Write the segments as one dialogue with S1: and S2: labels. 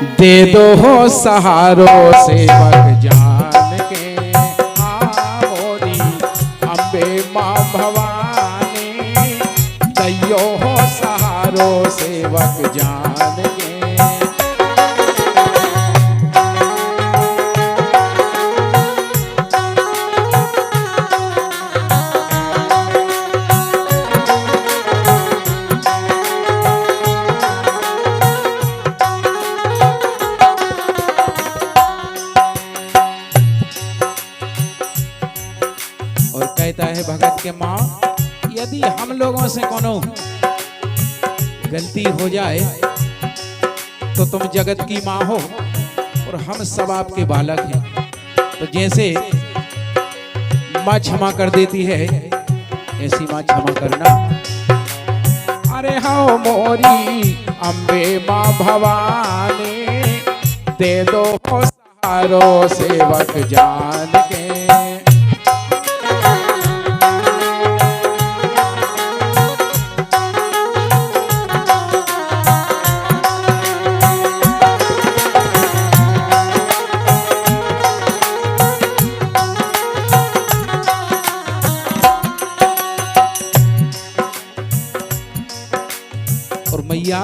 S1: दे दो हो सहारो सेवक जान के। हाँ मोरी अम्बे माँ भवानी, दैयो हो सहारो सेवक जान के। कहता है भगत के माँ, यदि हम लोगों से कोनो गलती हो जाए तो तुम जगत की माँ हो और हम सब आपके बालक हैं, तो जैसे माँ क्षमा कर देती है ऐसी माँ क्षमा करना। अरे हाँ मोरी अम्बे माँ भवानी, दे दो सहारो सेवक जान के। और मैया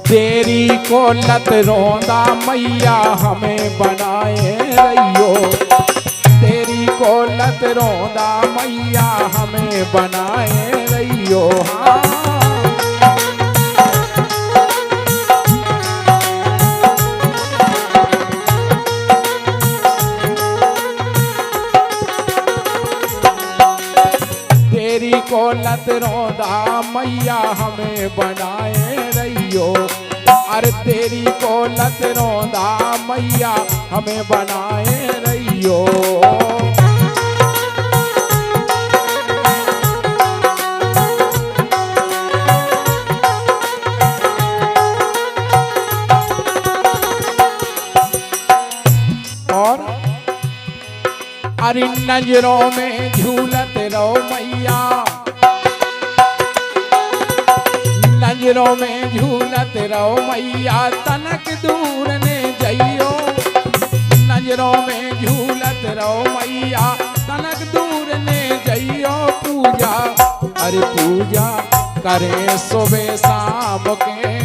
S1: तेरी को लत रोंदा मैया हमें बनाए रहियो, तेरी को लत रोंदा मैया हमें बनाए रहियो। हाँ तेरी को लत रोंदा मैया हमें बनाए रहियो, अरे तेरी को लत रोंदा मैया हमें बनाए रहियो। और अरे नजरों में झूलत रहो मैया, नजरों में झूलत रहो मैया तनक दूर ने जइयो, नजरों में झूलत रहो मैया तनक दूर ने जइयो। पूजा अरे पूजा करे सुबह शाम के,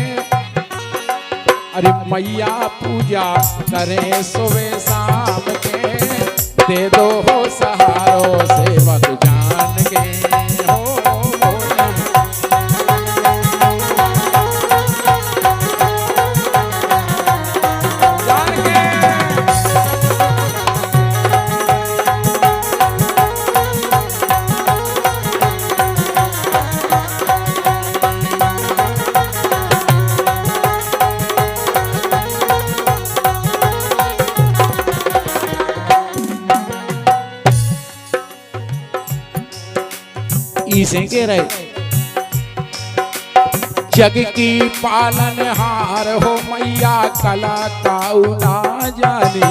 S1: अरे मैया पूजा करे सुबह शाम के। दे दो हो सहारो सेवक जान के। हो जान के। इसे कह रहे जग की पालनहार हो मैया कला काऊ ना जाने,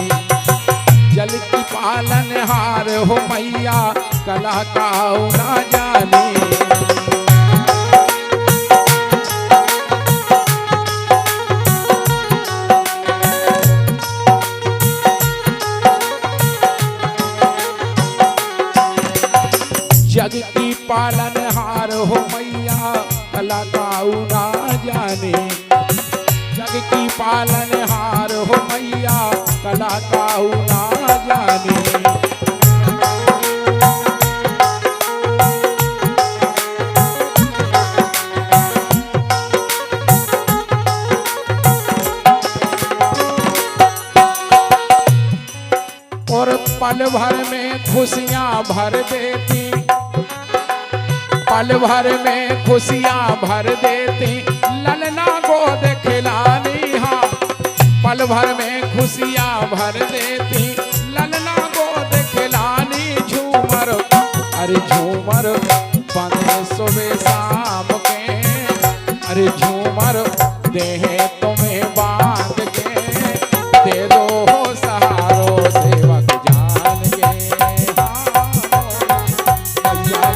S1: जल की पालनहार हो मैया कला काऊ ना जाने। जग की पालनहार हो मैया कला काऊ ना जाने, जग की पालनहार हो मैया कला काऊ ना जाने। और पल भर में खुशियां भर देती, पल भर में खुशियां भर देती ललना गोद खिलानी। हाँ पल भर में खुशियां भर देती ललना गोद खिलानी। झूमर अरे झूमर बंधे सुबह शाम के, अरे झूमर देहे तुम्हें बांध के। दे दो हो सहारो सेवक जान के। हाँ मैया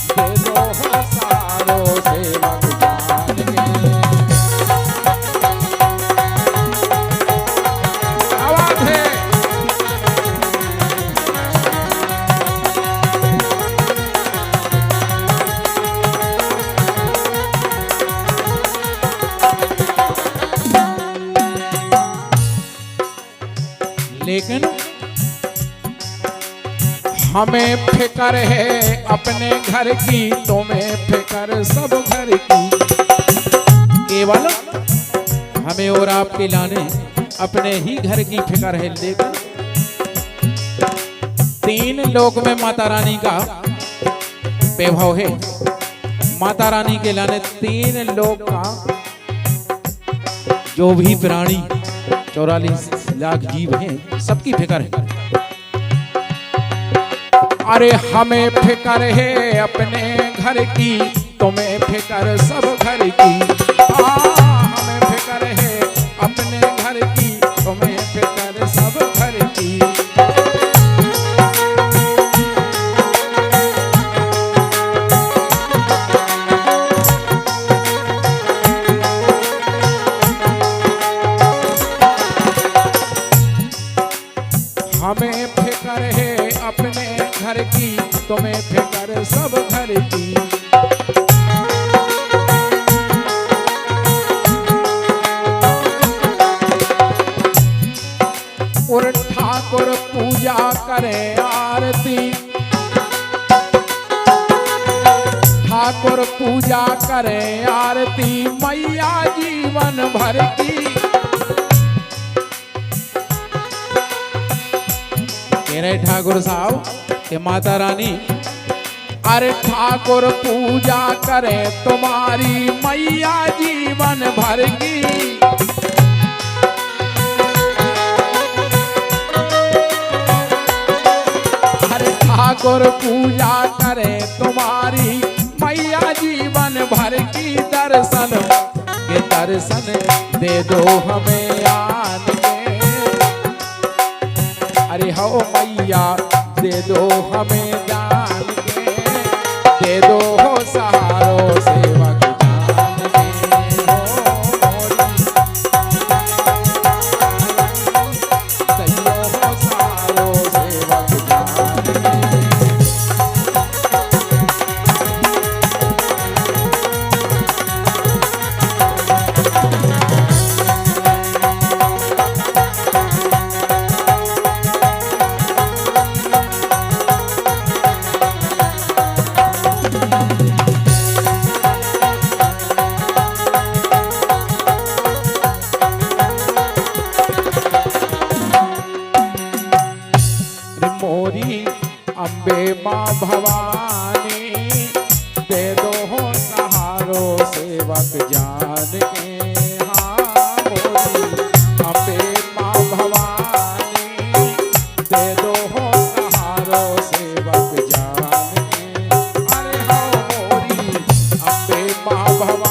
S1: दे दो हो सहारो लेकिन हमें फिक्र है अपने घर की, तुम्हें फिक्र सब घर की।
S2: केवल हमें और आपके लाने अपने ही घर की फिक्र है, लेकिन
S1: 3 लोक में माता रानी का
S2: वैभव है। माता रानी के लाने 3 लोक का जो भी प्राणी 44 लाख जीव हैं, सबकी फिक्र है।
S1: अरे हमें फिक्र है अपने घर की, तुम्हें फिक्र सब घर की। हमें फिक्र है अपने घर की, तुम्हें फिक्र सब घर की। हमें फिक्र है अपने घर की, तुम्हें फिक्र सब घर की। और ठाकुर पूजा करें आरती, ठाकुर पूजा करें आरती, मैया जीवन भर की।
S2: कह रहे ठाकुर साहब कि माता रानी
S1: अरे ठाकुर पूजा करे तुम्हारी, मैया जीवन भर की। अरे ठाकुर पूजा करे तुम्हारी, मैया जीवन भर की। दर्शन के दर्शन दे दो हमें आन के, अरे हो मैया दे दो हमें जान के, दे दो हो सहारो सेवक जान के। हो हो सहारो सेवक जान के। मोरी अम्बे माँ भवानी, दे दो हो सहारो सेवक जान के। हाँ मोरी अम्बे माँ भवानी, दे दो हो सहारो सेवक जान के। अरे हाँ मोरी अम्बे माँ भवानी।